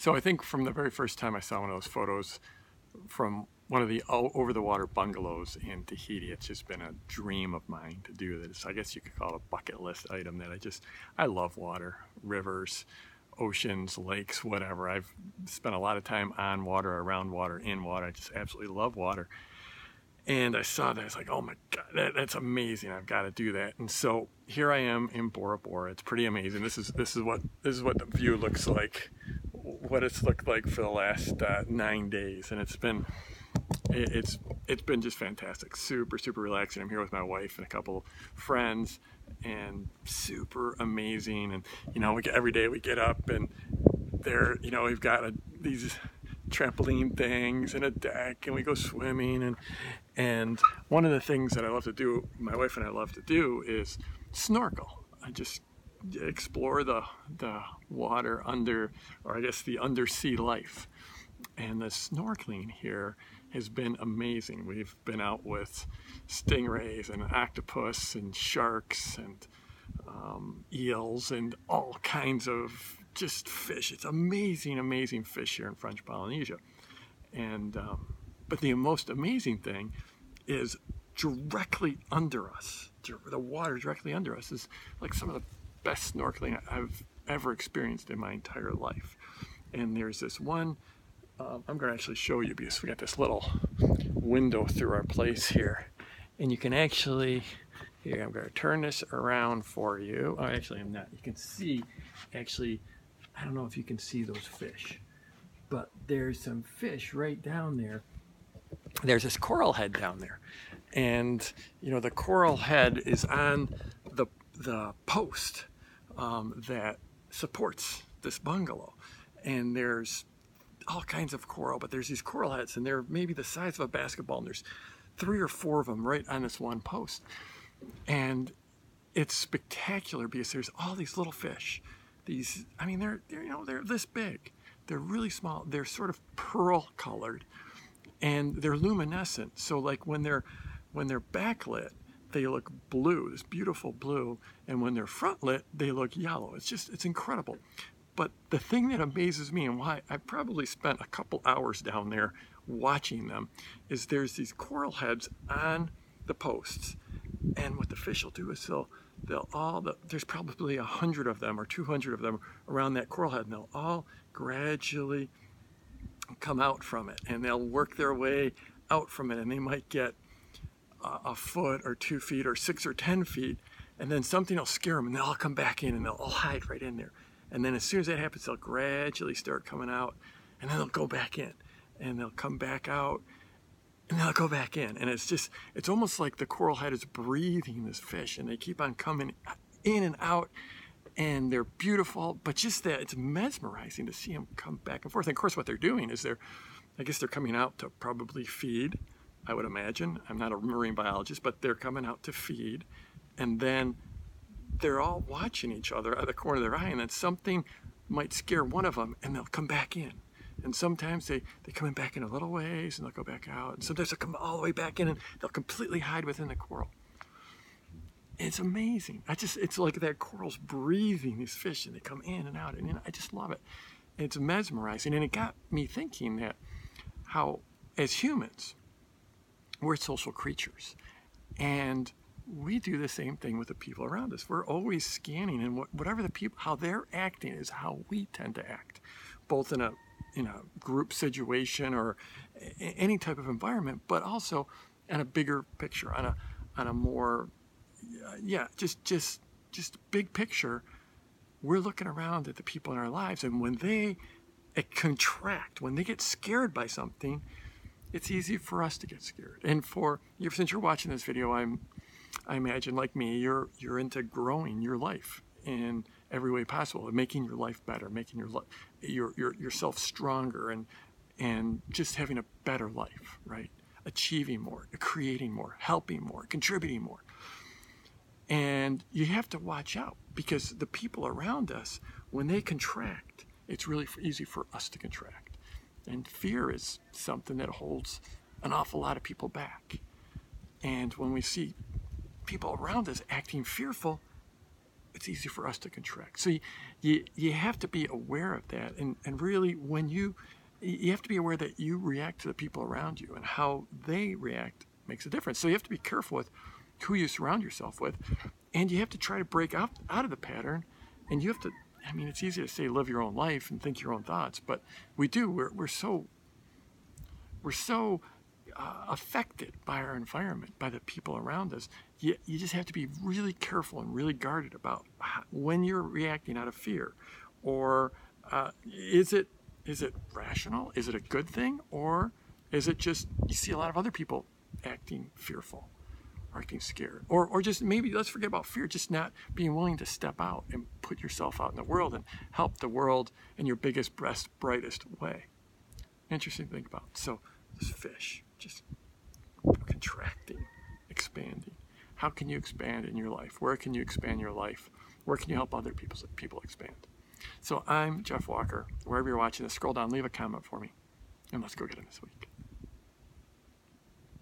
So I think from the very first time I saw one of those photos from one of the over-the-water bungalows in Tahiti, it's just been a dream of mine to do this. I guess you could call it a bucket list item that I love water, rivers, oceans, lakes, whatever. I've spent a lot of time on water, around water, in water. I just absolutely love water. And I saw that, I was like, oh my God, that's amazing. I've got to do that. And so here I am in Bora Bora. It's pretty amazing. This is what the view looks like, what it's looked like for the last 9 days. And it's been just fantastic. Super, super relaxing. I'm here with my wife and a couple friends, and super amazing. And every day we get up and there, we've got these trampoline things and a deck, and we go swimming, and one of the things that I love to do, my wife and I love to do, is snorkel. I just explore the water under, or I guess the undersea life. And the snorkeling here has been amazing. We've been out with stingrays and octopus and sharks and eels and all kinds of just fish. It's amazing, amazing fish here in French Polynesia. And but the most amazing thing is directly under us, the water directly under us is like some of the best snorkeling I've ever experienced in my entire life. And there's this one, I'm going to actually show you, because we got this little window through our place here. And you can actually, here, I'm going to turn this around for you. Oh, actually I'm not. You can see, actually, I don't know if you can see those fish, but there's some fish right down there. There's this coral head down there. And, the coral head is on the post that supports this bungalow. And there's all kinds of coral, but there's these coral heads, and they're maybe the size of a basketball, and there's 3 or 4 of them right on this one post. And it's spectacular because there's all these little fish. They're this big. They're really small. They're sort of pearl colored, and they're luminescent. So like when they're backlit, they look blue, this beautiful blue, and when they're front lit, they look yellow. It's incredible. But the thing that amazes me, and why I probably spent a couple hours down there watching them, is there's these coral heads on the posts, and what the fish will do is there's probably 100 of them or 200 of them around that coral head, and they'll all gradually come out from it, and they'll work their way out from it, and they might get a foot or 2 feet or 6 or 10 feet, and then something will scare them, and they'll all come back in, and they'll all hide right in there. And then as soon as that happens, they'll gradually start coming out, and then they'll go back in, and they'll come back out, and they'll go back in. And it's almost like the coral head is breathing this fish, and they keep on coming in and out, and they're beautiful, but just that, it's mesmerizing to see them come back and forth. And of course, what they're doing is I guess they're coming out to probably feed, I would imagine. I'm not a marine biologist, but they're coming out to feed, and then they're all watching each other out of the corner of their eye, and then something might scare one of them, and they'll come back in. And sometimes they come in back in a little ways, and they'll go back out. And sometimes they'll come all the way back in, and they'll completely hide within the coral. It's amazing. It's like that coral's breathing these fish, and they come in and out, and I just love it. It's mesmerizing, and it got me thinking that how, as humans, we're social creatures, and we do the same thing with the people around us. We're always scanning, and whatever the people, how they're acting is how we tend to act, both in a group situation or any type of environment, but also in a bigger picture, on a more, just big picture. We're looking around at the people in our lives, and when they contract, when they get scared by something, it's easy for us to get scared. And since you're watching this video, I imagine, like me, you're into growing your life in every way possible, and making your life better, making yourself stronger, and just having a better life, right? Achieving more, creating more, helping more, contributing more. And you have to watch out, because the people around us, when they contract, it's really easy for us to contract. And fear is something that holds an awful lot of people back. And when we see people around us acting fearful, it's easy for us to contract. So you have to be aware of that, and really when you have to be aware that you react to the people around you, and how they react makes a difference. So you have to be careful with who you surround yourself with, and you have to try to break out of the pattern, and you have to, I mean, it's easy to say live your own life and think your own thoughts, but we're so affected by our environment, by the people around us. You just have to be really careful and really guarded about when you're reacting out of fear, or is it rational? Is it a good thing? Or is it just, you see a lot of other people acting fearful, acting scared, or just maybe, let's forget about fear, just not being willing to step out and put yourself out in the world and help the world in your biggest, best, brightest way. Interesting to think about. So this fish, just contracting, expanding. How can you expand in your life? Where can you expand your life? Where can you help other people expand? So I'm Jeff Walker. Wherever you're watching this, scroll down, leave a comment for me, and let's go get him this week.